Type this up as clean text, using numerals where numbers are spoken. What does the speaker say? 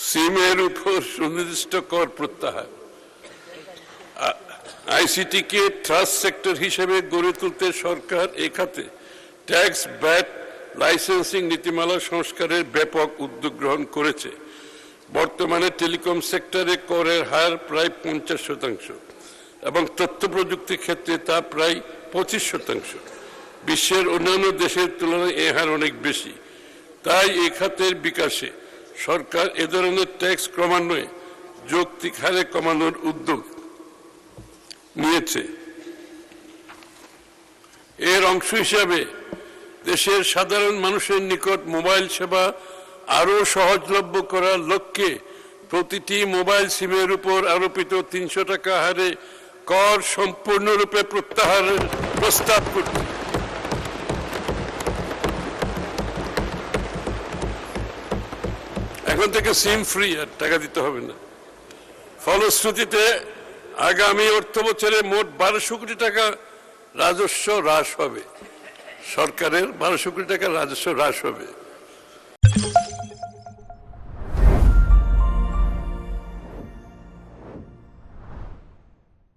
সিমের উপর সুনির্দিষ্ট কর প্রত্যাহার, আইসিটিকে ট্রাস্ট সেক্টর হিসেবে গড়ে তুলতে সরকার এই খাতে ট্যাক্স, ভ্যাট, লাইসেন্সিং নীতিমালা সংস্কারের ব্যাপক উদ্যোগ গ্রহণ করেছে। বর্তমানে টেলিকম সেক্টরে করের হার প্রায় 50% এবং তথ্য প্রযুক্তি ক্ষেত্রে তা প্রায় 25%। বিশ্বের অন্যান্য দেশের তুলনায় এ হার অনেক বেশি। তাই এই খাতের বিকাশে সরকার এ ধরনের ট্যাক্স ক্রমান্বয়ে যৌক্তিক হারে কমানোর উদ্যোগ নিয়েছে। এর অংশ হিসাবে দেশের সাধারণ মানুষের নিকট মোবাইল সেবা আরও সহজলভ্য করার লক্ষ্যে প্রতিটি মোবাইল সিমের উপর আরোপিত 300 টাকা হারে কর সম্পূর্ণরূপে প্রত্যাহারের প্রস্তাব করছে। এখন থেকে সিম ফ্রি, আর টাকা দিতে হবে না। ফলশ্রুতিতে আগামী অর্থ বছরে মোট 1200 কোটি টাকা রাজস্ব হ্রাস হবে। সরকারের 1200 কোটি টাকা রাজস্ব হ্রাস হবে।